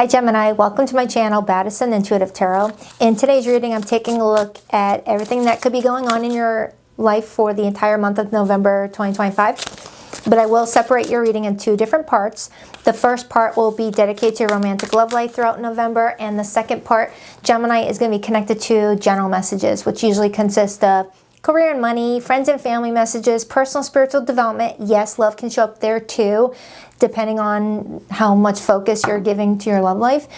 Hi Gemini, welcome to my channel, Baddison Intuitive Tarot. In today's reading, I'm taking a look at everything that could be going on in your life for the entire month of November 2025. But I will separate your reading in two different parts. The first part will be dedicated to your romantic love life throughout November, and the second part, Gemini, is going to be connected to general messages, which usually consist of career and money, friends and family messages, personal spiritual development. Yes, love can show up there too, depending on how much focus you're giving to your love life.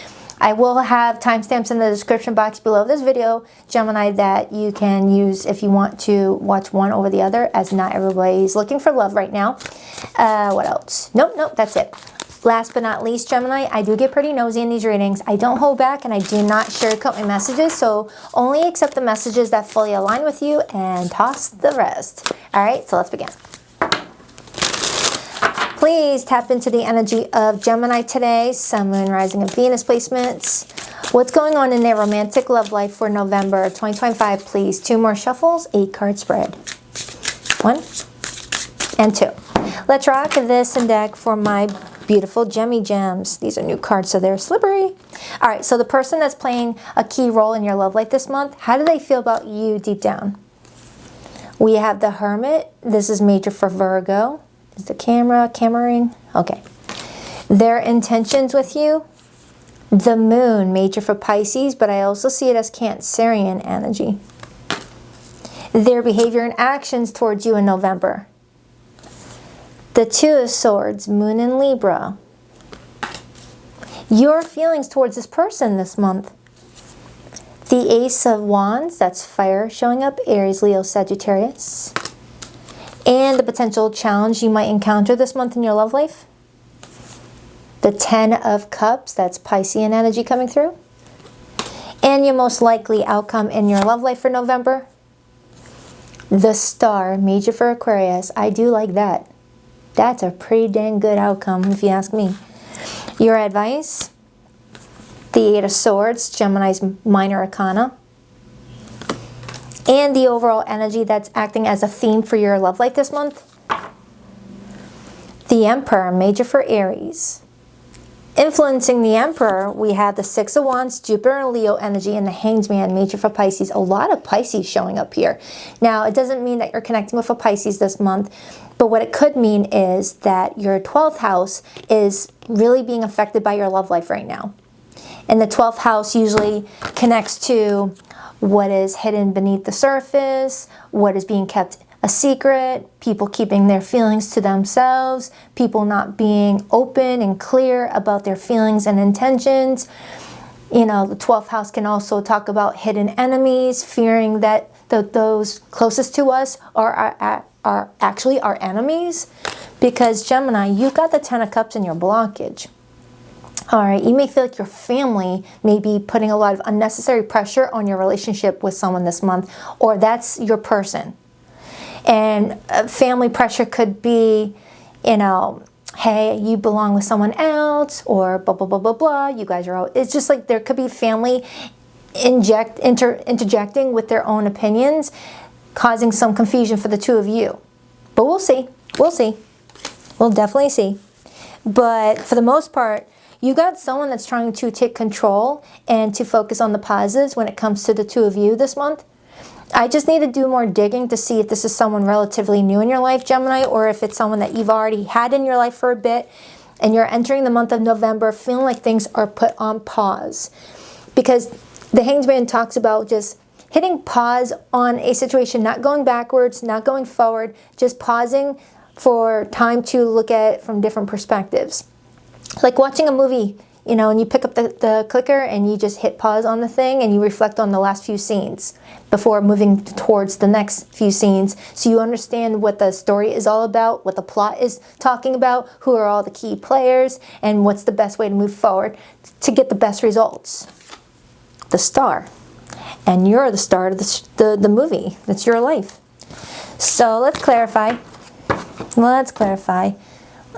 I will have timestamps in the description box below this video, Gemini, that you can use if you want to watch one over the other, as not everybody's looking for love right now. What else? Nope, that's it. Last but not least, Gemini, I do get pretty nosy in these readings. I don't hold back and I do not sugarcoat my messages, so only accept the messages that fully align with you and toss the rest. All right, so let's begin. Please tap into the energy of Gemini today, Sun, Moon, Rising, and Venus placements. What's going on in their romantic love life for November 2025, please? 2 more shuffles, 8-card spread. 1 and 2. Let's rock this and deck for my beautiful Gemmy gems. These are new cards, so they're slippery. All right, so the person that's playing a key role in your love life this month, how do they feel about you deep down? We have the Hermit. This is major for Virgo. Is the camera-ing? Okay. Their intentions with you. The Moon, major for Pisces, but I also see it as Cancerian energy. Their behavior and actions towards you in November. The 2 of Swords, Moon in Libra. Your feelings towards this person this month. The Ace of Wands, that's fire showing up, Aries, Leo, Sagittarius. And the potential challenge you might encounter this month in your love life. The 10 of Cups, that's Piscean energy coming through. And your most likely outcome in your love life for November. The Star, major for Aquarius. I do like that. That's a pretty dang good outcome, if you ask me. Your advice, the 8 of Swords, Gemini's minor arcana. And the overall energy that's acting as a theme for your love life this month. The Emperor, major for Aries. Influencing the Emperor, we have the 6 of Wands, Jupiter and Leo energy, and the Hanged Man, major for Pisces. A lot of Pisces showing up here. Now, it doesn't mean that you're connecting with a Pisces this month, but what it could mean is that your 12th house is really being affected by your love life right now. And the 12th house usually connects to what is hidden beneath the surface, what is being kept a secret, people keeping their feelings to themselves, people not being open and clear about their feelings and intentions. You know, the 12th house can also talk about hidden enemies, fearing that those closest to us are actually our enemies. Because Gemini, you've got the 10 of Cups in your blockage. All right, you may feel like your family may be putting a lot of unnecessary pressure on your relationship with someone this month, or that's your person. And family pressure could be, you know, hey, you belong with someone else, or blah, blah, blah, blah, blah. You guys are out. It's just like there could be family interjecting with their own opinions, causing some confusion for the two of you. But we'll see. We'll see. We'll definitely see. But for the most part, you got someone that's trying to take control and to focus on the positives when it comes to the two of you this month. I just need to do more digging to see if this is someone relatively new in your life, Gemini, or if it's someone that you've already had in your life for a bit and you're entering the month of November feeling like things are put on pause. Because the Hanged Man talks about just hitting pause on a situation, not going backwards, not going forward, just pausing for time to look at it from different perspectives. Like watching a movie, you know, and you pick up the clicker and you just hit pause on the thing and you reflect on the last few scenes before moving towards the next few scenes, so you understand what the story is all about, what the plot is talking about, who are all the key players, and what's the best way to move forward to get the best results. The Star. And you're the star of the movie. That's your life. So let's clarify. Let's clarify.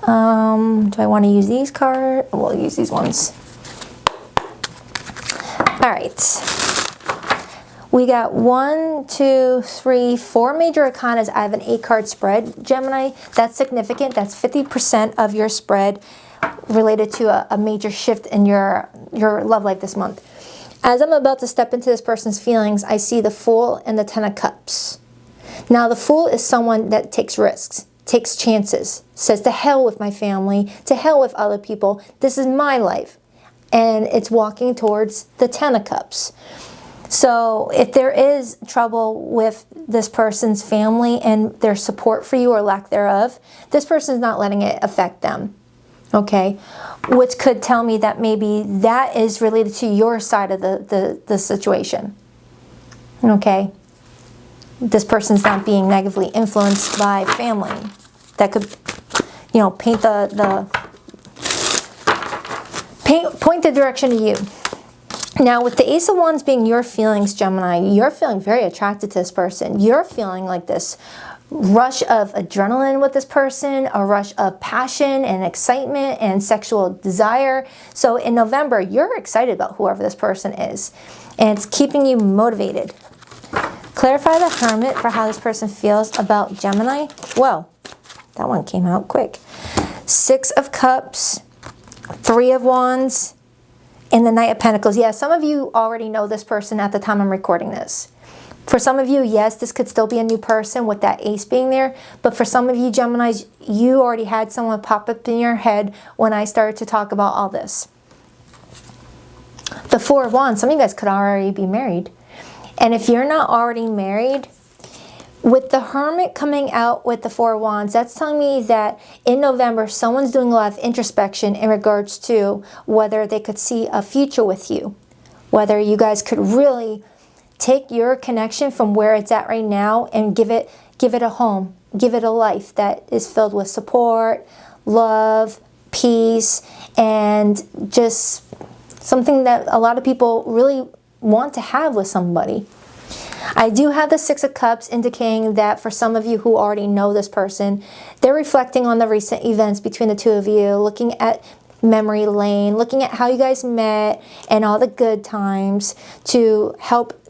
Do I want to use these cards? We'll use these ones. All right. We got 1, 2, 3, 4 major arcanas. I have an 8-card spread, Gemini. That's significant. That's 50% of your spread. related to a major shift in your love life this month. As I'm about to step into this person's feelings, I see the Fool and the Ten of Cups. Now, the Fool is someone that takes risks, takes chances, says to hell with my family, to hell with other people. This is my life. And it's walking towards the Ten of Cups. So if there is trouble with this person's family and their support for you or lack thereof, this person is not letting it affect them. Okay? Which could tell me that maybe that is related to your side of the situation. Okay? This person's not being negatively influenced by family. That could, you know, point the direction to you. Now, with the Ace of Wands being your feelings, Gemini, you're feeling very attracted to this person. You're feeling like this rush of adrenaline with this person, a rush of passion and excitement and sexual desire. So in November, you're excited about whoever this person is, and it's keeping you motivated. Clarify the Hermit for how this person feels about Gemini. Whoa, that one came out quick. Six of Cups, Three of Wands, and the Knight of Pentacles. Yeah, some of you already know this person at the time I'm recording this. For some of you, yes, this could still be a new person with that ace being there. But for some of you Geminis, you already had someone pop up in your head when I started to talk about all this. The Four of Wands, some of you guys could already be married. And if you're not already married, with the Hermit coming out with the Four of Wands, that's telling me that in November, someone's doing a lot of introspection in regards to whether they could see a future with you. Whether you guys could really take your connection from where it's at right now and give it a home, give it a life that is filled with support, love, peace, and just something that a lot of people really want to have with somebody. I do have the Six of Cups indicating that for some of you who already know this person, they're reflecting on the recent events between the two of you, looking at memory lane, looking at how you guys met and all the good times to help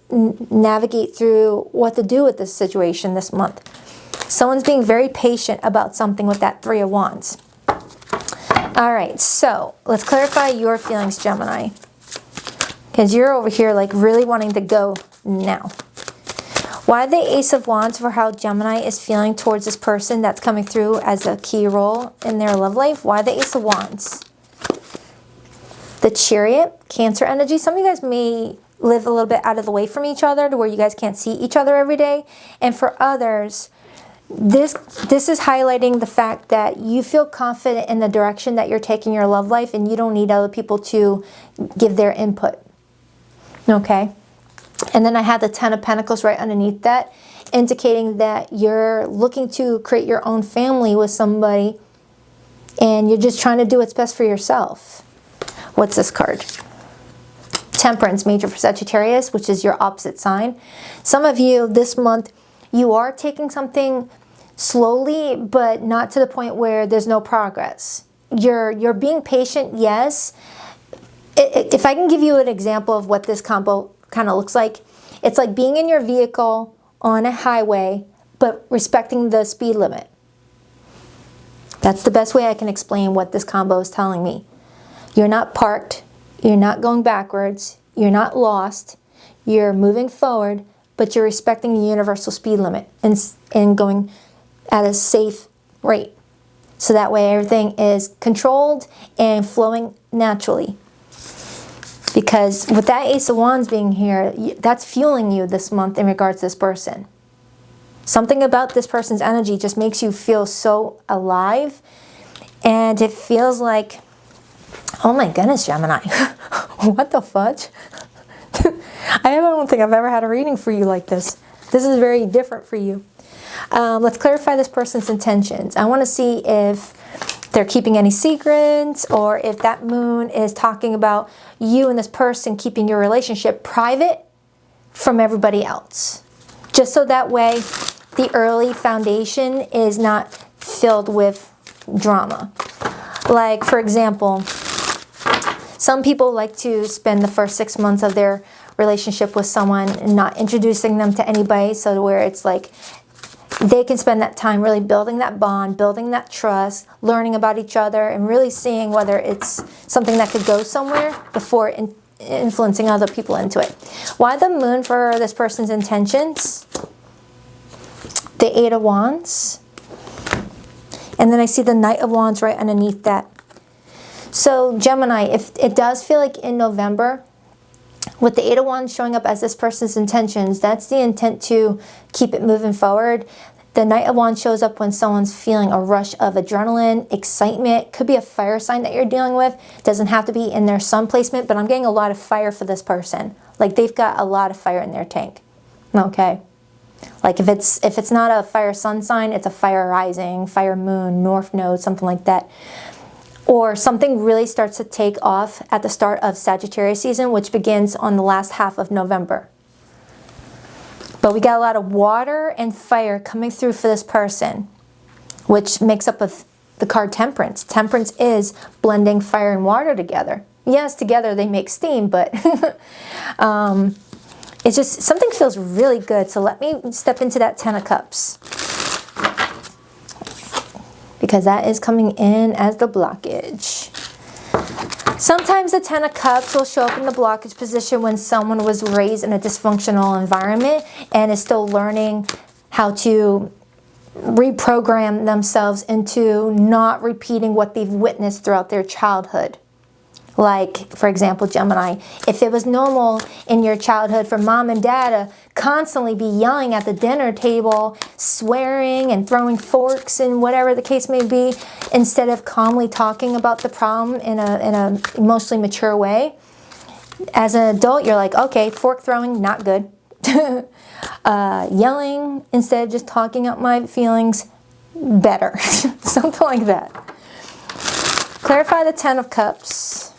navigate through what to do with this situation this month. Someone's being very patient about something with that Three of Wands. All right, so let's clarify your feelings, Gemini. Because you're over here like really wanting to go now. Why the Ace of Wands for how Gemini is feeling towards this person that's coming through as a key role in their love life? Why the Ace of Wands? The Chariot, Cancer energy. Some of you guys may live a little bit out of the way from each other to where you guys can't see each other every day. And for others, this is highlighting the fact that you feel confident in the direction that you're taking your love life and you don't need other people to give their input. Okay? And then I have the Ten of Pentacles right underneath that, indicating that you're looking to create your own family with somebody and you're just trying to do what's best for yourself. What's this card? Temperance, major for Sagittarius, which is your opposite sign. Some of you this month, you are taking something slowly, but not to the point where there's no progress. You're being patient, yes. If I can give you an example of what this combo kind of looks like, it's like being in your vehicle on a highway, but respecting the speed limit. That's the best way I can explain what this combo is telling me. You're not parked. You're not going backwards. You're not lost. You're moving forward, but you're respecting the universal speed limit and going at a safe rate. So that way everything is controlled and flowing naturally. Because with that Ace of Wands being here, that's fueling you this month in regards to this person. Something about this person's energy just makes you feel so alive. And it feels like, oh my goodness, Gemini. What the fudge? I don't think I've ever had a reading for you like this. This is very different for you. Let's clarify this person's intentions. I want to see if they're keeping any secrets or if that moon is talking about you and this person keeping your relationship private from everybody else. Just so that way the early foundation is not filled with drama. Like, for example, some people like to spend the first 6 months of their relationship with someone and not introducing them to anybody, so where it's like they can spend that time really building that bond, building that trust, learning about each other, and really seeing whether it's something that could go somewhere before influencing other people into it. Why the moon for this person's intentions? The Eight of Wands. And then I see the Knight of Wands right underneath that. So Gemini, if it does feel like in November, with the Eight of Wands showing up as this person's intentions, that's the intent to keep it moving forward. The Knight of Wands shows up when someone's feeling a rush of adrenaline, excitement. Could be a fire sign that you're dealing with. Doesn't have to be in their sun placement, but I'm getting a lot of fire for this person. Like they've got a lot of fire in their tank. Okay. Like if it's not a fire sun sign, it's a fire rising, fire moon, north node, something like that. Or something really starts to take off at the start of Sagittarius season, which begins on the last half of November. But we got a lot of water and fire coming through for this person, which makes up of the card Temperance. Temperance is blending fire and water together. Yes, together they make steam, but it's just something feels really good. So let me step into that Ten of Cups, because that is coming in as the blockage. Sometimes the Ten of Cups will show up in the blockage position when someone was raised in a dysfunctional environment and is still learning how to reprogram themselves into not repeating what they've witnessed throughout their childhood. Like, for example, Gemini, if it was normal in your childhood for mom and dad to constantly be yelling at the dinner table, swearing and throwing forks and whatever the case may be, instead of calmly talking about the problem in a emotionally mature way, as an adult, you're like, okay, fork throwing, not good. Yelling instead of just talking out my feelings, better. Something like that. Clarify the Ten of Cups.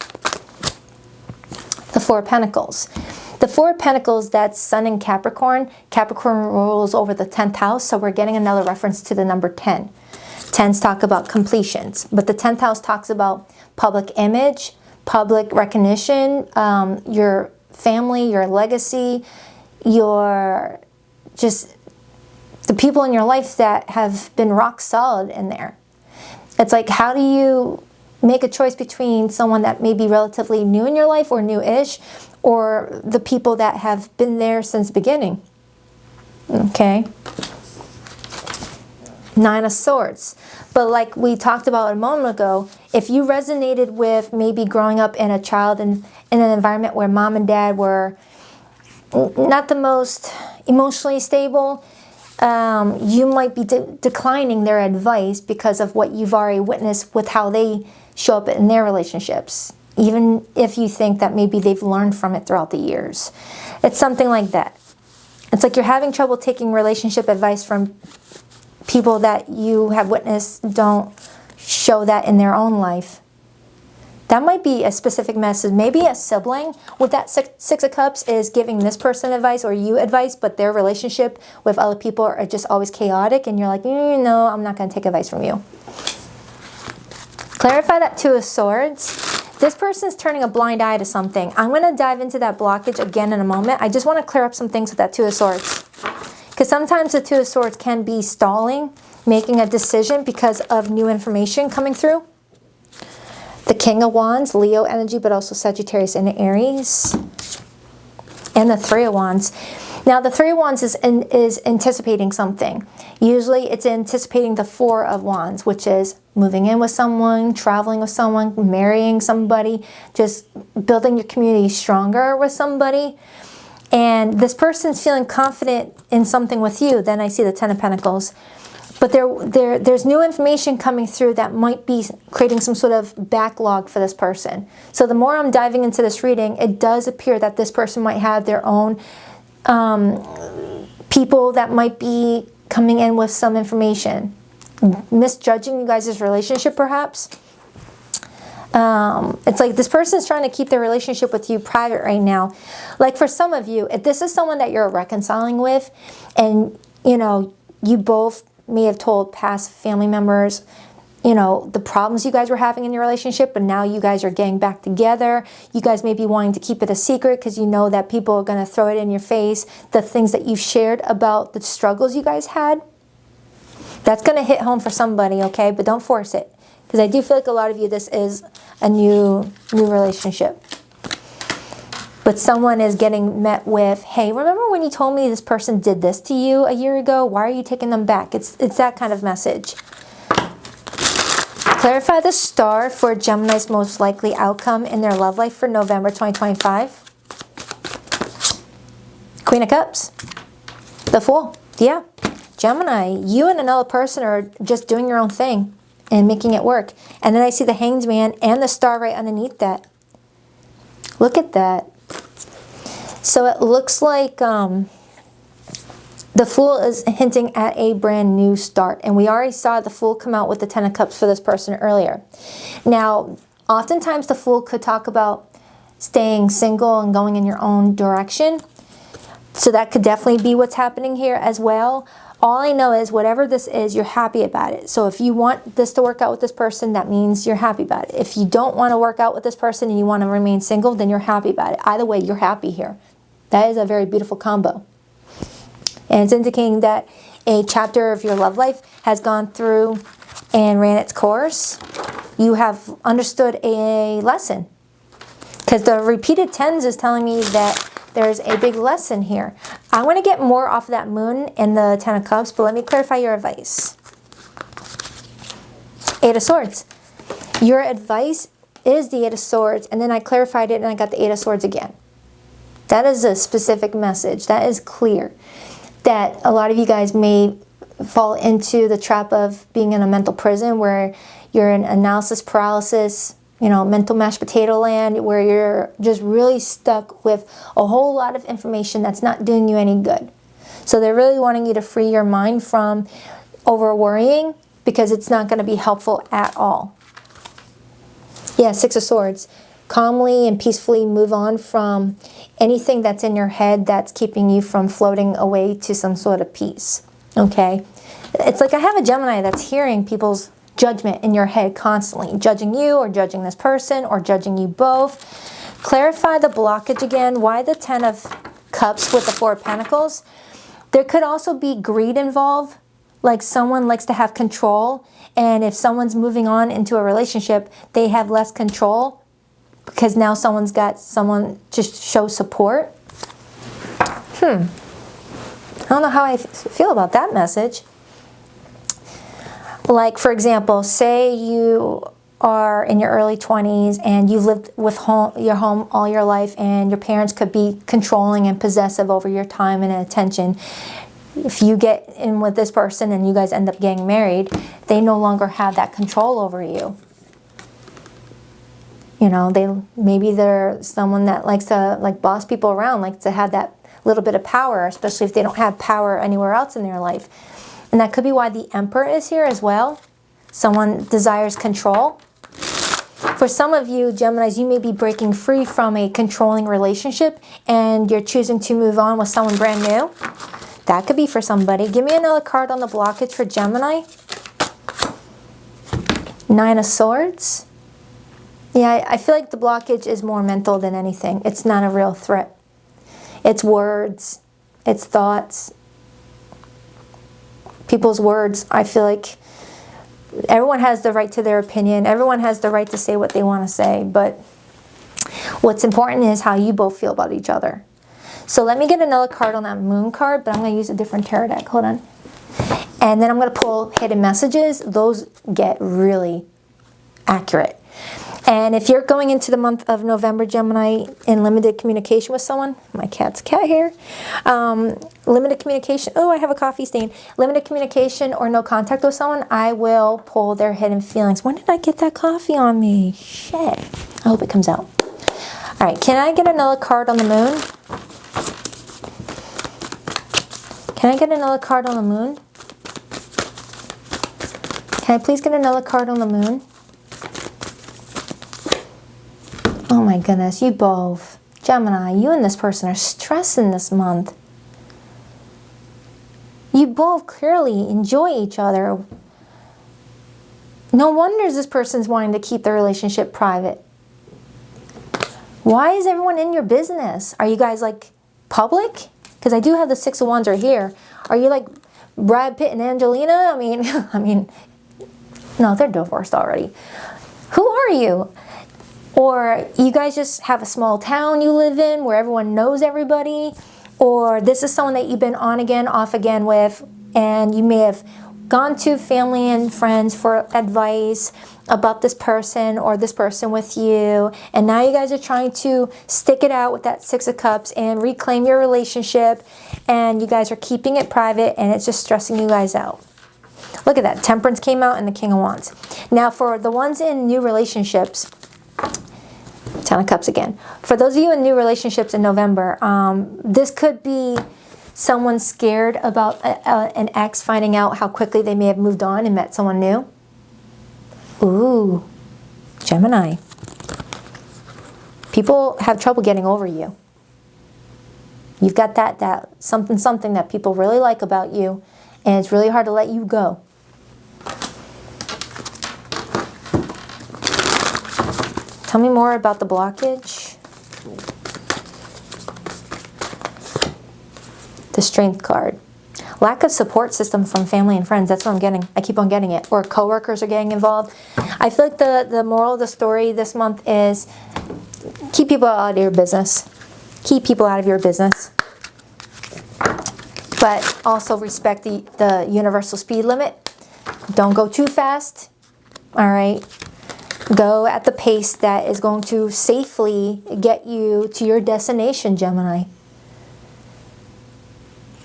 The Four of Pentacles. The Four of Pentacles, that's Sun in Capricorn. Capricorn rules over the 10th house, so we're getting another reference to the number 10. 10s talk about completions, but the 10th house talks about public image, public recognition, your family, your legacy, your just the people in your life that have been rock solid in there. It's like, how do you make a choice between someone that may be relatively new in your life or new-ish, or the people that have been there since the beginning? Okay. Nine of Swords. But like we talked about a moment ago, if you resonated with maybe growing up in a child in an environment where mom and dad were not the most emotionally stable, you might be declining their advice because of what you've already witnessed with how they show up in their relationships, even if you think that maybe they've learned from it throughout the years. It's something like that. It's like you're having trouble taking relationship advice from people that you have witnessed don't show that in their own life. That might be a specific message. Maybe a sibling with that Six of Cups is giving this person advice or you advice, but their relationship with other people are just always chaotic, and you're like, no, I'm not going to take advice from you. Clarify that Two of Swords. This person's turning a blind eye to something. I'm going to dive into that blockage again in a moment. I just want to clear up some things with that Two of Swords. Because sometimes the Two of Swords can be stalling, making a decision because of new information coming through. The King of Wands, Leo energy, but also Sagittarius and Aries. And the Three of Wands. Now, the Three of Wands is anticipating something. Usually, it's anticipating the Four of Wands, which is moving in with someone, traveling with someone, marrying somebody, just building your community stronger with somebody. And this person's feeling confident in something with you. Then I see the Ten of Pentacles. But there's new information coming through that might be creating some sort of backlog for this person. So the more I'm diving into this reading, it does appear that this person might have their own people that might be coming in with some information, misjudging you guys' relationship perhaps. It's like this person's trying to keep their relationship with you private right now. Like for some of you, if this is someone that you're reconciling with, and you both may have told past family members, the problems you guys were having in your relationship, but now you guys are getting back together. You guys may be wanting to keep it a secret because you know that people are going to throw it in your face, the things that you shared about the struggles you guys had. That's going to hit home for somebody, okay? But don't force it. Because I do feel like a lot of you, this is a new relationship. But someone is getting met with, hey, remember when you told me this person did this to you a year ago? Why are you taking them back? It's that kind of message. Clarify the star for Gemini's most likely outcome in their love life for November 2025. Queen of Cups. The Fool. Yeah. Gemini, you and another person are just doing your own thing and making it work. And then I see the Hanged Man and the star right underneath that. Look at that. So it looks like the Fool is hinting at a brand new start. And we already saw the Fool come out with the Ten of Cups for this person earlier. Now, oftentimes the Fool could talk about staying single and going in your own direction. So that could definitely be what's happening here as well. All I know is whatever this is, you're happy about it. So if you want this to work out with this person, that means you're happy about it. If you don't want to work out with this person and you want to remain single, then you're happy about it. Either way, you're happy here. That is a very beautiful combo. And it's indicating that a chapter of your love life has gone through and ran its course. You have understood a lesson. Because the repeated tens is telling me that there's a big lesson here. I want to get more off of that Moon and the Ten of Cups, but let me clarify your advice. Eight of Swords. Your advice is the Eight of Swords, and then I clarified it and I got the Eight of Swords again. That is a specific message. That is clear. That a lot of you guys may fall into the trap of being in a mental prison where you're in analysis paralysis, you know, mental mashed potato land, where you're just really stuck with a whole lot of information that's not doing you any good. So they're really wanting you to free your mind from over worrying because it's not going to be helpful at all. Yeah, Six of Swords. Calmly and peacefully move on from anything that's in your head that's keeping you from floating away to some sort of peace. Okay? It's like I have a Gemini that's hearing people's judgment in your head constantly, judging you or judging this person or judging you both. Clarify the blockage again. Why the Ten of Cups with the Four of Pentacles? There could also be greed involved, like someone likes to have control, and if someone's moving on into a relationship, they have less control because now someone's got someone to show support. I don't know how I feel about that message. Like, for example, say you are in your early 20s and you've lived with your home all your life and your parents could be controlling and possessive over your time and attention. If you get in with this person and you guys end up getting married, they no longer have that control over you. You know, maybe they're someone that likes to boss people around, likes to have that little bit of power, especially if they don't have power anywhere else in their life. And that could be why the Emperor is here as well. Someone desires control. For some of you, Geminis, you may be breaking free from a controlling relationship and you're choosing to move on with someone brand new. That could be for somebody. Give me another card on the blockage for Gemini. Nine of Swords. Yeah, I feel like the blockage is more mental than anything. It's not a real threat. It's words. It's thoughts. People's words. I feel like everyone has the right to their opinion. Everyone has the right to say what they want to say. But what's important is how you both feel about each other. So let me get another card on that Moon card, but I'm going to use a different tarot deck. Hold on. And then I'm going to pull hidden messages. Those get really accurate. And if you're going into the month of November, Gemini, in limited communication with someone, my cat's cat hair, limited communication, oh, I have a coffee stain, limited communication or no contact with someone, I will pull their hidden feelings. When did I get that coffee on me? Shit. I hope it comes out. All right, can I get another card on the Moon? Can I get another card on the Moon? Can I please get another card on the Moon? Oh my goodness, you both. Gemini, you and this person are stressing this month. You both clearly enjoy each other. No wonder this person's wanting to keep the relationship private. Why is everyone in your business? Are you guys like public? Because I do have the Six of Wands right here. Are you like Brad Pitt and Angelina? I mean, no, they're divorced already. Who are you? Or you guys just have a small town you live in where everyone knows everybody? Or this is someone that you've been on again, off again with, and you may have gone to family and friends for advice about this person or this person with you, and now you guys are trying to stick it out with that Six of Cups and reclaim your relationship, and you guys are keeping it private, and it's just stressing you guys out. Look at that. Temperance came out and the King of Wands. Now for the ones in new relationships, Ten of Cups again. For those of you in new relationships in November, this could be someone scared about an ex finding out how quickly they may have moved on and met someone new. Ooh, Gemini. People have trouble getting over you. You've got that something that people really like about you, and it's really hard to let you go. Tell me more about the blockage. The Strength card. Lack of support system from family and friends. That's what I'm getting. I keep on getting it. Or coworkers are getting involved. I feel like the moral of the story this month is keep people out of your business. Keep people out of your business. But also respect the universal speed limit. Don't go too fast. All right. Go at the pace that is going to safely get you to your destination, Gemini.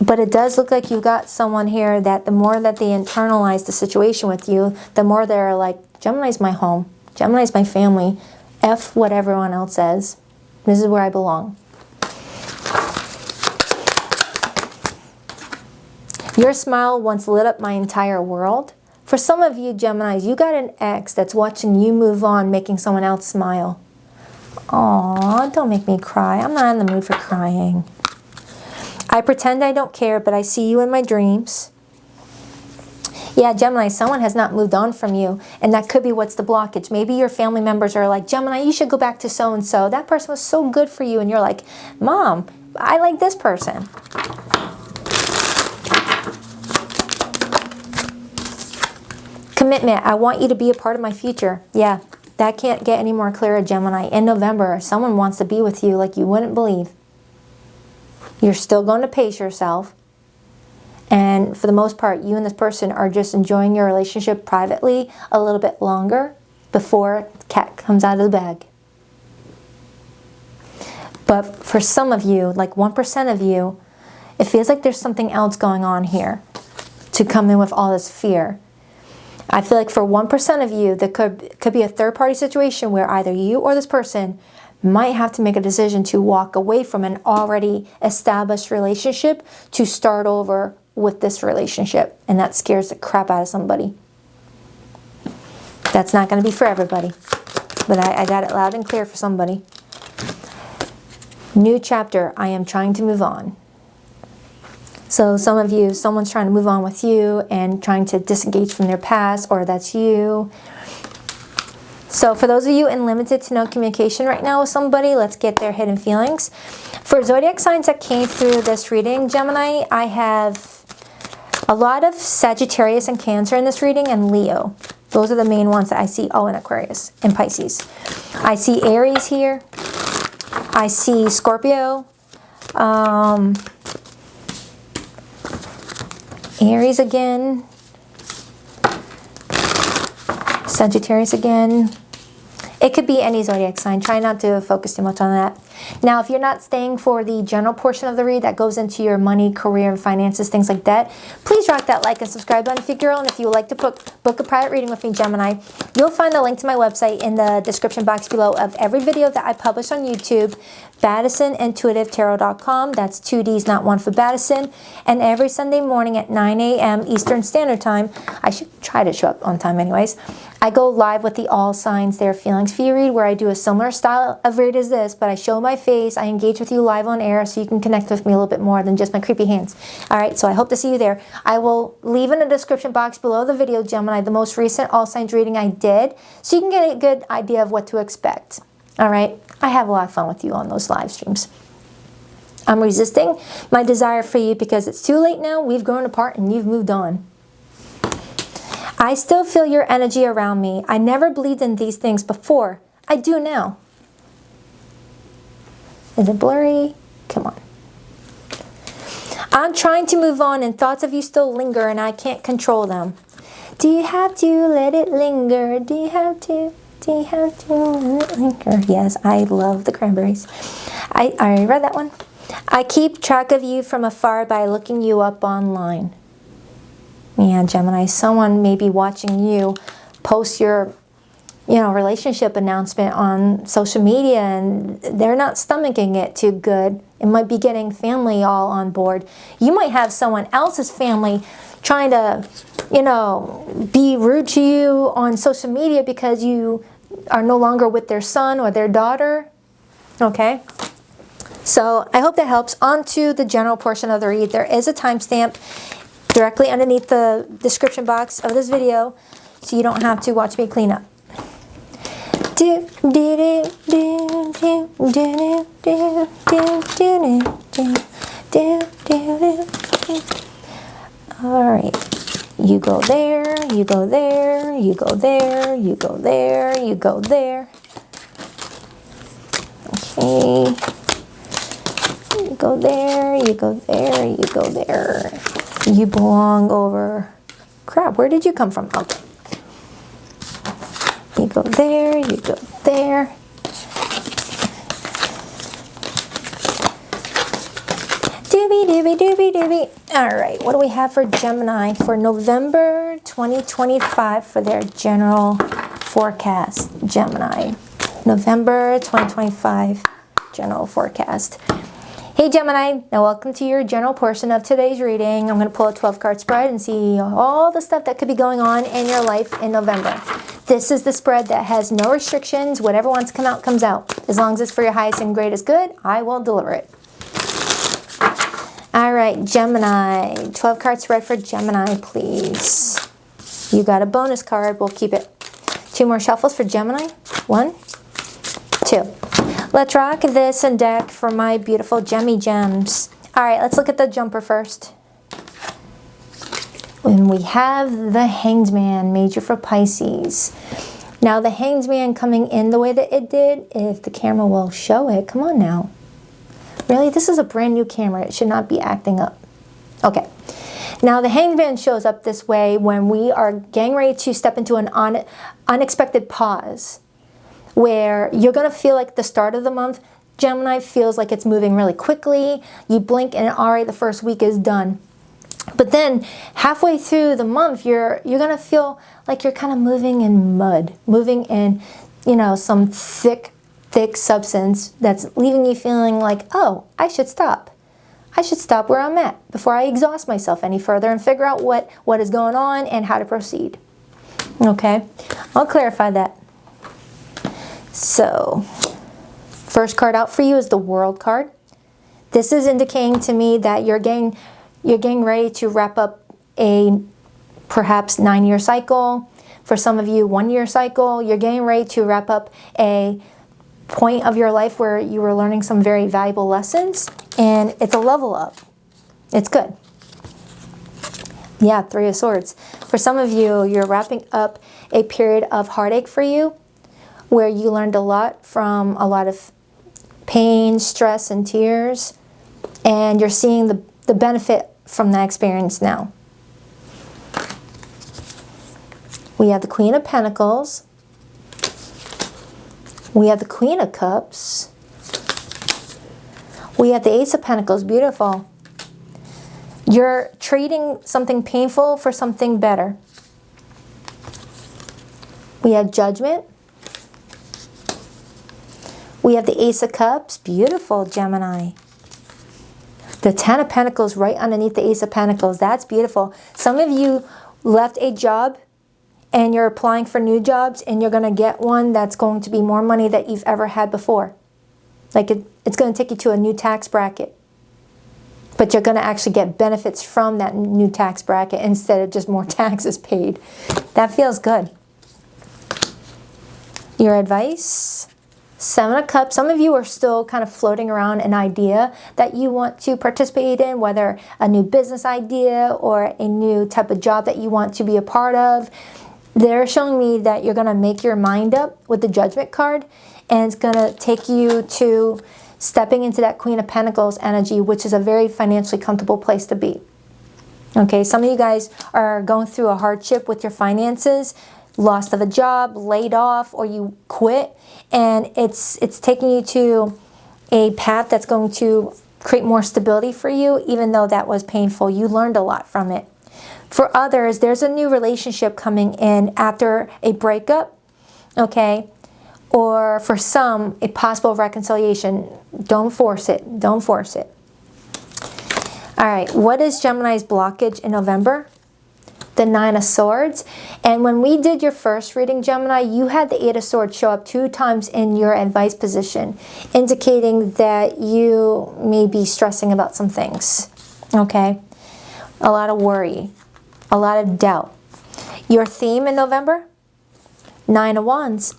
But it does look like you've got someone here that the more that they internalize the situation with you, the more they're like, Gemini's my home. Gemini's my family. F what everyone else says. This is where I belong. Your smile once lit up my entire world. For some of you Geminis, you got an ex that's watching you move on, making someone else smile. Aw, don't make me cry. I'm not in the mood for crying. I pretend I don't care, but I see you in my dreams. Yeah, Gemini, someone has not moved on from you, and that could be what's the blockage. Maybe your family members are like, Gemini, you should go back to so-and-so. That person was so good for you, and you're like, Mom, I like this person. Commitment. I want you to be a part of my future. Yeah, that can't get any more clearer, Gemini. In November, someone wants to be with you like you wouldn't believe. You're still going to pace yourself. And for the most part, you and this person are just enjoying your relationship privately a little bit longer before the cat comes out of the bag. But for some of you, like 1% of you, it feels like there's something else going on here to come in with all this fear. I feel like for 1% of you, there could be a third-party situation where either you or this person might have to make a decision to walk away from an already established relationship to start over with this relationship. And that scares the crap out of somebody. That's not going to be for everybody. But I got it loud and clear for somebody. New chapter. I am trying to move on. So some of you, someone's trying to move on with you and trying to disengage from their past, or that's you. So for those of you in limited to no communication right now with somebody, let's get their hidden feelings. For zodiac signs that came through this reading, Gemini, I have a lot of Sagittarius and Cancer in this reading, and Leo. Those are the main ones that I see. Oh, and Aquarius and Pisces. I see Aries here. I see Scorpio. Aries again. Sagittarius again. It could be any zodiac sign. Try not to focus too much on that. Now, if you're not staying for the general portion of the read that goes into your money, career, and finances, things like that, please rock that like and subscribe button if you're a girl. And if you would like to book a private reading with me, Gemini, you'll find the link to my website in the description box below of every video that I publish on YouTube, BaddisonIntuitiveTarot.com. That's 2 Ds, not one for Baddison. And every Sunday morning at 9 a.m. Eastern Standard Time, I should try to show up on time anyways, I go live with the All Signs Their Feelings Fee read, where I do a similar style of read as this, but I show my face, I engage with you live on air so you can connect with me a little bit more than just my creepy hands. All right, so I hope to see you there. I will leave in the description box below the video, Gemini, the most recent All Signs reading I did, so you can get a good idea of what to expect. All right, I have a lot of fun with you on those live streams. I'm resisting my desire for you because it's too late now. We've grown apart and you've moved on. I still feel your energy around me. I never believed in these things before. I do now. Is it blurry? Come on. I'm trying to move on and thoughts of you still linger and I can't control them. Do you have to let it linger? Do you have to? Do you have to let it linger? Yes, I love the Cranberries. I already read that one. I keep track of you from afar by looking you up online. Yeah, Gemini, someone may be watching you post your, relationship announcement on social media and they're not stomaching it too good. It might be getting family all on board. You might have someone else's family trying to, be rude to you on social media because you are no longer with their son or their daughter. Okay? So I hope that helps. On to the general portion of the read. There is a timestamp directly underneath the description box of this video so you don't have to watch me clean up. Alright. You go there, you go there, you go there, you go there, you go there. Okay. You go there, you go there, you go there. You belong over. Crap, where did you come from? Okay. You go there, you go there. Doobie, doobie, doobie, doobie. All right, what do we have for Gemini for November 2025 for their general forecast? Gemini, November 2025 general forecast. Hey Gemini, now welcome to your general portion of today's reading. I'm going to pull a 12-card spread and see all the stuff that could be going on in your life in November. This is the spread that has no restrictions. Whatever wants to come out, comes out. As long as it's for your highest and greatest good, I will deliver it. All right, Gemini. 12-card spread for Gemini, please. You got a bonus card. We'll keep it. 2 more shuffles for Gemini. 1, 2. Let's rock this and deck for my beautiful Gemmy Gems. All right, let's look at the jumper first. And we have the Hanged Man, major for Pisces. Now the Hanged Man coming in the way that it did, if the camera will show it, come on now. Really, this is a brand new camera. It should not be acting up. Okay. Now the Hanged Man shows up this way when we are getting ready to step into an unexpected pause, where you're going to feel like the start of the month, Gemini, feels like it's moving really quickly. You blink and already the first week is done. But then halfway through the month, you're going to feel like you're kind of moving in mud, moving in, some thick substance that's leaving you feeling like, oh, I should stop. I should stop where I'm at before I exhaust myself any further and figure out what is going on and how to proceed. Okay, I'll clarify that. So, first card out for you is the World card. This is indicating to me that you're getting ready to wrap up a perhaps 9-year cycle. For some of you, 1-year cycle. You're getting ready to wrap up a point of your life where you were learning some very valuable lessons, and it's a level up. It's good. Yeah, 3 of Swords. For some of you, you're wrapping up a period of heartache for you, where you learned a lot from a lot of pain, stress, and tears, and you're seeing the benefit from that experience now. We have the Queen of Pentacles. We have the Queen of Cups. We have the Ace of Pentacles. Beautiful. You're trading something painful for something better. We have Judgment. We have the Ace of Cups. Beautiful, Gemini. The 10 of Pentacles right underneath the Ace of Pentacles. That's beautiful. Some of you left a job and you're applying for new jobs, and you're going to get one that's going to be more money than you've ever had before. Like it's going to take you to a new tax bracket. But you're going to actually get benefits from that new tax bracket instead of just more taxes paid. That feels good. Your advice? Seven of Cups. Some of you are still kind of floating around an idea that you want to participate in, whether a new business idea or a new type of job that you want to be a part of. They're showing me that you're going to make your mind up with the Judgment card, and it's going to take you to stepping into that Queen of Pentacles energy, which is a very financially comfortable place to be. Okay, some of you guys are going through a hardship with your finances, loss of a job, laid off, or you quit, and it's taking you to a path that's going to create more stability for you, even though that was painful. You learned a lot from it. For others, there's a new relationship coming in after a breakup, okay? Or for some, a possible reconciliation. Don't force it. Don't force it. All right, what is Gemini's blockage in November? The Nine of Swords. And when we did your first reading, Gemini, you had the Eight of Swords show up 2 times in your advice position, indicating that you may be stressing about some things, okay? A lot of worry, a lot of doubt. Your theme in November? Nine of Wands.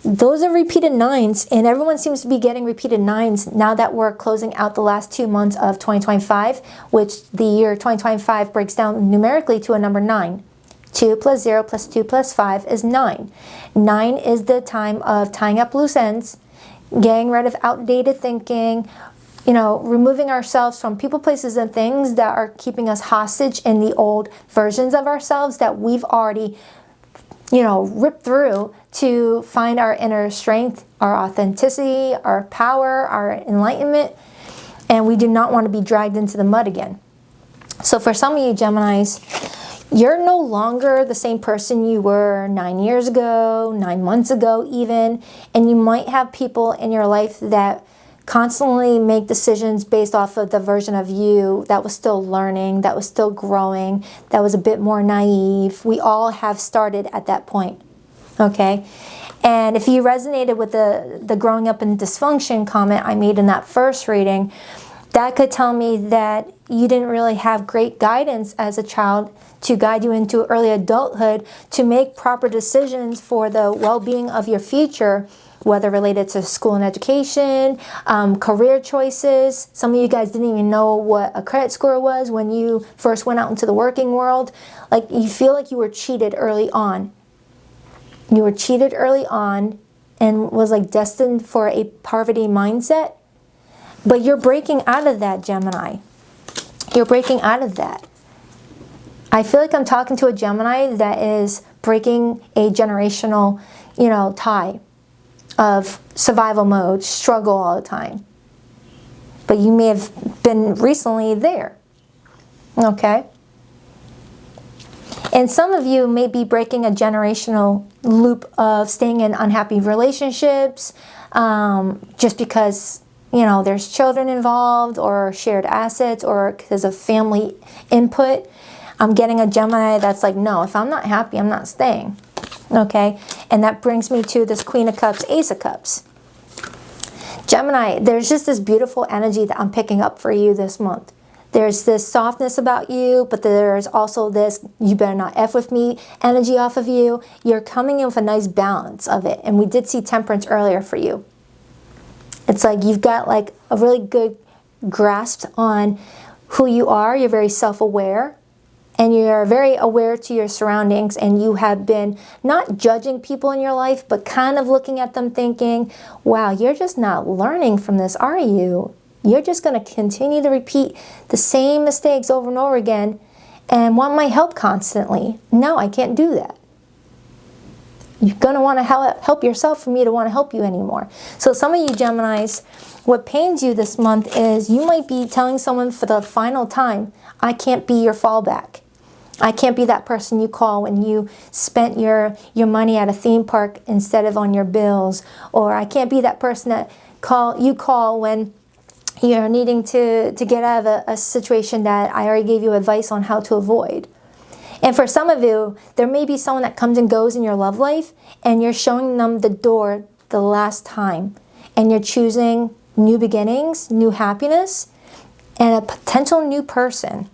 Those are repeated nines, and everyone seems to be getting repeated nines now that we're closing out the last 2 months of 2025, which the year 2025 breaks down numerically to a number 9. 2 plus 0 plus 2 plus 5 is 9. 9 is the time of tying up loose ends, getting rid of outdated thinking, you know, removing ourselves from people, places, and things that are keeping us hostage in the old versions of ourselves that we've already, you know, ripped through to find our inner strength, our authenticity, our power, our enlightenment, and we do not want to be dragged into the mud again. So for some of you Geminis, you're no longer the same person you were 9 years ago, 9 months ago even, and you might have people in your life that constantly make decisions based off of the version of you that was still learning, that was still growing, that was a bit more naive. We all have started at that point, okay? And if you resonated with the growing up in dysfunction comment I made in that first reading, that could tell me that you didn't really have great guidance as a child to guide you into early adulthood to make proper decisions for the well-being of your future, whether related to school and education, career choices. Some of you guys didn't even know what a credit score was when you first went out into the working world. Like, you feel like you were cheated early on. You were cheated early on and was like destined for a poverty mindset. But you're breaking out of that, Gemini. You're breaking out of that. I feel like I'm talking to a Gemini that is breaking a generational, you know, tie of survival mode, struggle all the time. But you may have been recently there, okay? And some of you may be breaking a generational loop of staying in unhappy relationships just because, you know, there's children involved or shared assets or because of family input. I'm getting a Gemini that's like, no, if I'm not happy, I'm not staying. Okay, and that brings me to this Queen of Cups, Ace of Cups. Gemini, there's just this beautiful energy that I'm picking up for you this month. There's this softness about you, but there's also this you better not F with me energy off of you. You're coming in with a nice balance of it, and we did see Temperance earlier for you. It's like you've got like a really good grasp on who you are. You're very self-aware. And you're very aware to your surroundings, and you have been not judging people in your life, but kind of looking at them thinking, wow, you're just not learning from this, are you? You're just going to continue to repeat the same mistakes over and over again and want my help constantly. No, I can't do that. You're going to want to help yourself for me to want to help you anymore. So some of you Geminis, what pains you this month is you might be telling someone for the final time, I can't be your fallback. I can't be that person you call when you spent your money at a theme park instead of on your bills. Or I can't be that person that you call when you're needing to get out of a situation that I already gave you advice on how to avoid. And for some of you, there may be someone that comes and goes in your love life, and you're showing them the door the last time. And you're choosing new beginnings, new happiness, and a potential new person.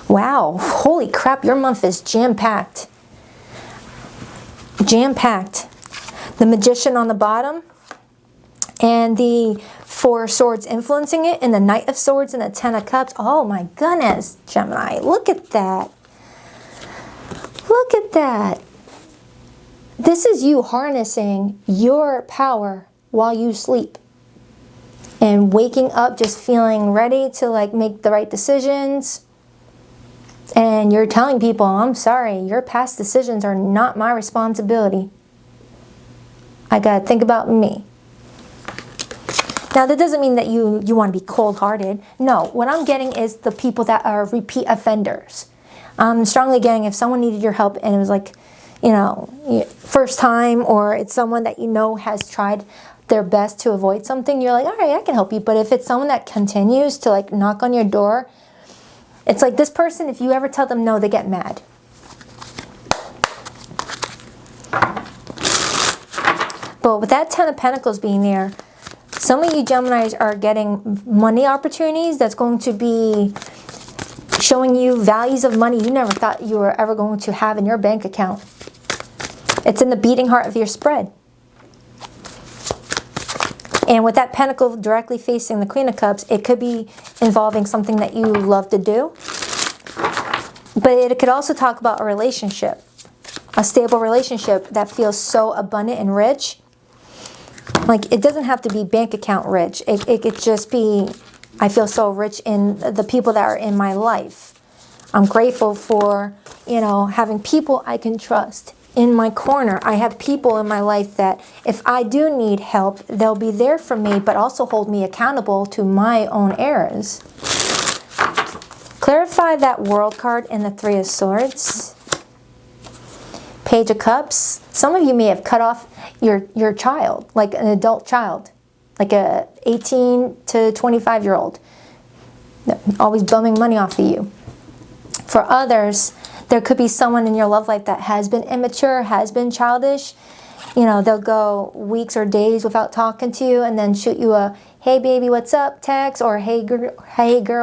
Wow, holy crap, your month is jam-packed. Jam-packed. the Magician on the bottom, and the Four of Swords influencing it, and the Knight of Swords and the Ten of Cups. Oh my goodness, Gemini, look at that. Look at that. This is you harnessing your power while you sleep. And waking up just feeling ready to like make the right decisions. And you're telling people, I'm sorry, your past decisions are not my responsibility. I gotta think about me. Now, that doesn't mean that you want to be cold-hearted. No, what I'm getting is the people that are repeat offenders. I'm strongly getting if someone needed your help and it was like, you know, first time, or it's someone that you know has tried their best to avoid something, you're like, all right, I can help you. But if it's someone that continues to like knock on your door, it's like this person, if you ever tell them no, they get mad. But with that Ten of Pentacles being there, some of you Geminis are getting money opportunities that's going to be showing you values of money you never thought you were ever going to have in your bank account. It's in the beating heart of your spread. And with that pentacle directly facing the Queen of Cups, it could be involving something that you love to do. But it could also talk about a relationship, a stable relationship that feels so abundant and rich. Like, it doesn't have to be bank account rich. It could just be, I feel so rich in the people that are in my life. I'm grateful for, you know, having people I can trust in my corner. I have people in my life that if I do need help, they'll be there for me, but also hold me accountable to my own errors. Clarify that World card in the Three of Swords. Page of Cups. Some of you may have cut off your child, like an adult child, like a 18 to 25-year-old, always bumming money off of you. For others, there could be someone in your love life that has been immature, has been childish. You know, they'll go weeks or days without talking to you and then shoot you a, hey baby, what's up text, or hey girl,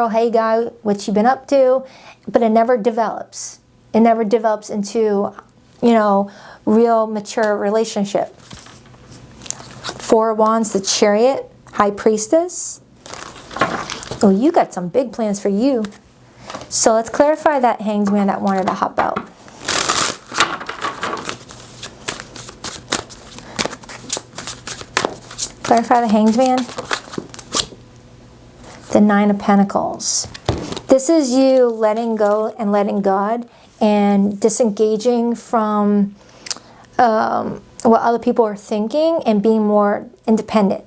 hey guy, what you been up to? But it never develops. It never develops into, you know, real mature relationship. Four of Wands, the Chariot, High Priestess. Oh, you got some big plans for you. So let's clarify that Hanged Man that wanted to hop out. Clarify the Hanged Man. The Nine of Pentacles. This is you letting go and letting God and disengaging from what other people are thinking and being more independent.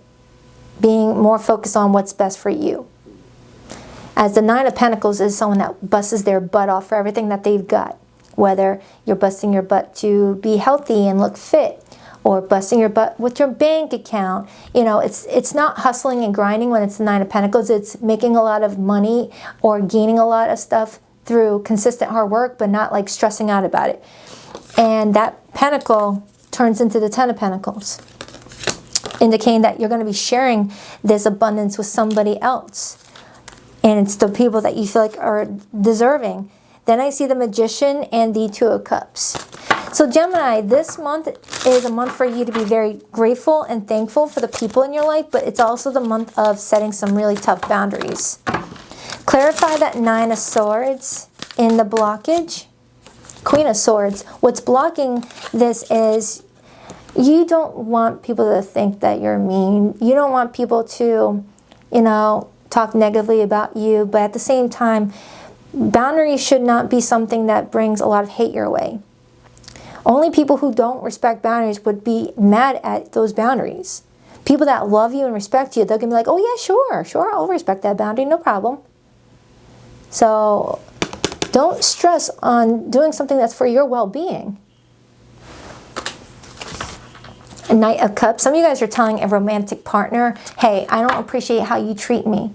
Being more focused on what's best for you. As the Nine of Pentacles is someone that busts their butt off for everything that they've got. Whether you're busting your butt to be healthy and look fit, or busting your butt with your bank account. You know, it's not hustling and grinding when it's the Nine of Pentacles. It's making a lot of money or gaining a lot of stuff through consistent hard work, but not like stressing out about it. And that pentacle turns into the Ten of Pentacles, indicating that you're going to be sharing this abundance with somebody else. And it's the people that you feel like are deserving. Then I see the Magician and the Two of Cups. So Gemini, this month is a month for you to be very grateful and thankful for the people in your life, but it's also the month of setting some really tough boundaries. Clarify that Nine of Swords in the blockage. Queen of Swords. What's blocking this is you don't want people to think that you're mean. You don't want people to, you know, talk negatively about you, but at the same time, boundaries should not be something that brings a lot of hate your way. Only people who don't respect boundaries would be mad at those boundaries. People that love you and respect you, they're going to be like, oh yeah, sure, I'll respect that boundary, no problem. So don't stress on doing something that's for your well-being. A Knight of Cups. Some of you guys are telling a romantic partner, hey, I don't appreciate how you treat me.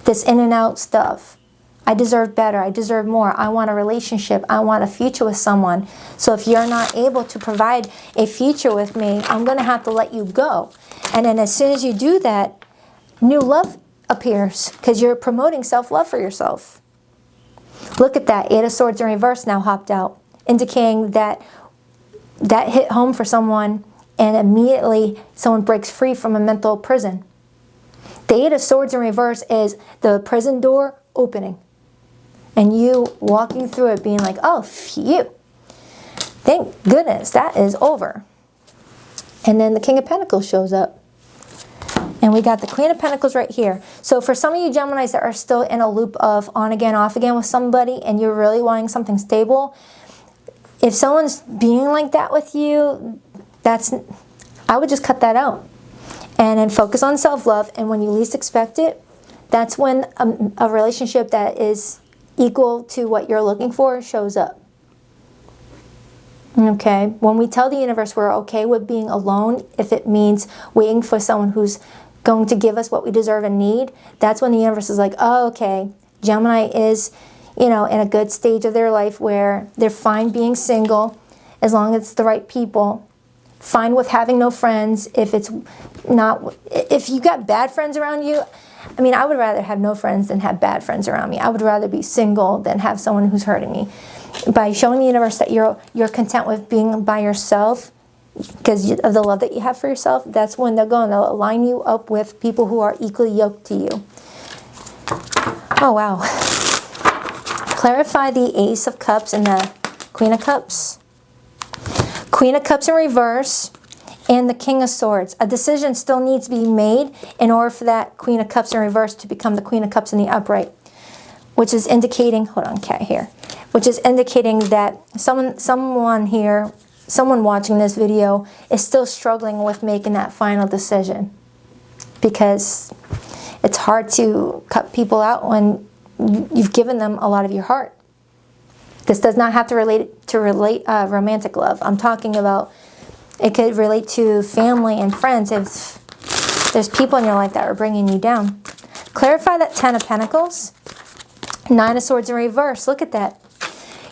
This in and out stuff. I deserve better. I deserve more. I want a relationship. I want a future with someone. So if you're not able to provide a future with me, I'm going to have to let you go. And then as soon as you do that, new love appears because you're promoting self-love for yourself. Look at that. Eight of Swords in reverse now hopped out, indicating that that hit home for someone and immediately someone breaks free from a mental prison. The Eight of Swords in reverse is the prison door opening. And you walking through it being like, oh, phew. Thank goodness that is over. And then the King of Pentacles shows up. And we got the Queen of Pentacles right here. So for some of you Geminis that are still in a loop of on again, off again with somebody, and you're really wanting something stable, if someone's being like that with you, I would just cut that out. And then focus on self-love. And when you least expect it, that's when a relationship that is equal to what you're looking for shows up. Okay, when we tell the universe we're okay with being alone, if it means waiting for someone who's going to give us what we deserve and need, that's when the universe is like, oh, okay, Gemini is, in a good stage of their life where they're fine being single as long as it's the right people, fine with having no friends. If you got bad friends around you, I mean, I would rather have no friends than have bad friends around me. I would rather be single than have someone who's hurting me. By showing the universe that you're content with being by yourself because of the love that you have for yourself, that's when they'll go and they'll align you up with people who are equally yoked to you. Oh, wow. Clarify the Ace of Cups and the Queen of Cups. Queen of Cups in reverse and the King of Swords. A decision still needs to be made in order for that Queen of Cups in reverse to become the Queen of Cups in the upright, which is indicating, hold on, cat here, which is indicating that someone watching this video is still struggling with making that final decision, because it's hard to cut people out when you've given them a lot of your heart. This does not have to relate to romantic love. I'm talking about, it could relate to family and friends if there's people in your life that are bringing you down. Clarify that Ten of Pentacles. Nine of Swords in reverse. Look at that.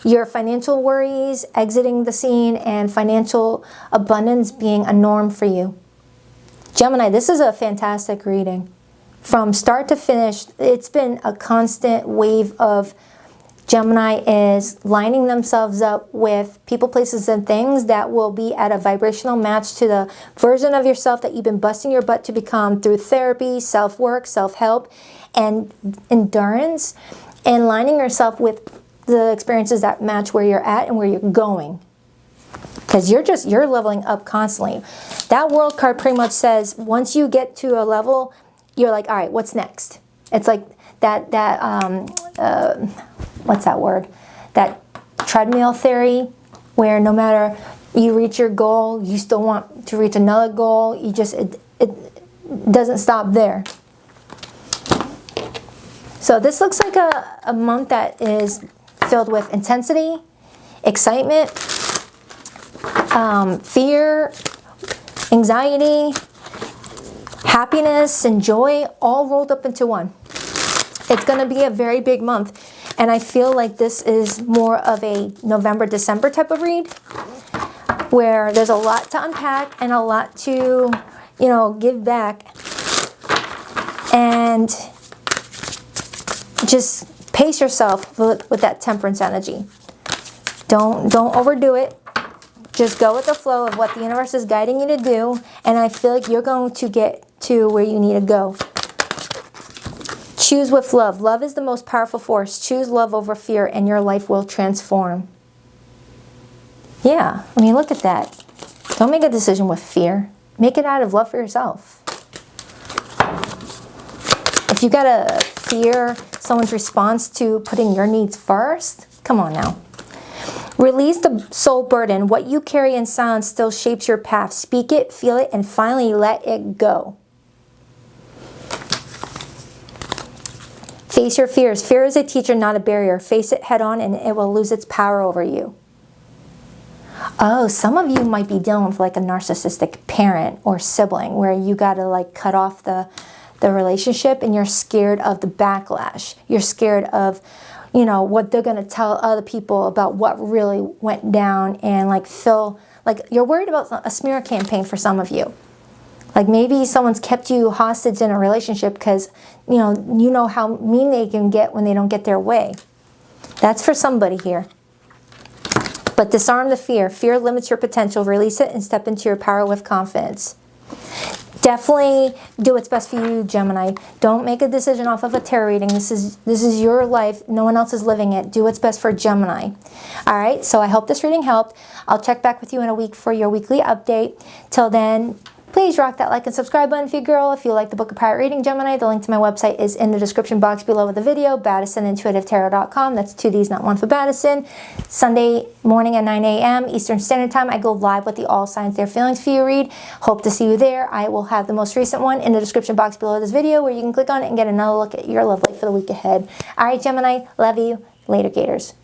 Your financial worries exiting the scene and financial abundance being a norm for you. Gemini, this is a fantastic reading. From start to finish, it's been a constant wave of Gemini is lining themselves up with people, places, and things that will be at a vibrational match to the version of yourself that you've been busting your butt to become through therapy, self-work, self-help, and endurance, and lining yourself with the experiences that match where you're at and where you're going. Because you're leveling up constantly. That World card pretty much says once you get to a level, you're like, all right, what's next? It's like what's that word? That treadmill theory, where no matter you reach your goal, you still want to reach another goal. It doesn't stop there. So this looks like a month that is filled with intensity, excitement, fear, anxiety, happiness, and joy, all rolled up into one. It's going to be a very big month. And I feel like this is more of a November, December type of read, where there's a lot to unpack and a lot to, give back. And just pace yourself with that temperance energy. Don't overdo it. Just go with the flow of what the universe is guiding you to do. And I feel like you're going to get to where you need to go. Choose with love. Love is the most powerful force. Choose love over fear and your life will transform. Yeah, I mean, look at that. Don't make a decision with fear. Make it out of love for yourself. If you gotta fear someone's response to putting your needs first, come on now. Release the soul burden. What you carry in silence still shapes your path. Speak it, feel it, and finally let it go. Face your fears. Fear is a teacher, not a barrier. Face it head on and it will lose its power over you. Oh, some of you might be dealing with like a narcissistic parent or sibling where you got to like cut off the relationship and you're scared of the backlash. You're scared of, what they're going to tell other people about what really went down, and like feel like you're worried about a smear campaign for some of you. Like maybe someone's kept you hostage in a relationship because, you know how mean they can get when they don't get their way. That's for somebody here. But disarm the fear. Fear limits your potential. Release it and step into your power with confidence. Definitely do what's best for you, Gemini. Don't make a decision off of a tarot reading. This is your life. No one else is living it. Do what's best for Gemini. All right, so I hope this reading helped. I'll check back with you in a week for your weekly update. Till then, please rock that like and subscribe button for you, girl. If you like the book of Pirate Reading, Gemini, the link to my website is in the description box below with the video, BaddisonIntuitiveTarot.com. That's 2 Ds, not 1 for Baddison. Sunday morning at 9 a.m. Eastern Standard Time, I go live with the All Signs Their Feelings for You read. Hope to see you there. I will have the most recent one in the description box below this video where you can click on it and get another look at your love life for the week ahead. All right, Gemini, love you. Later, Gators.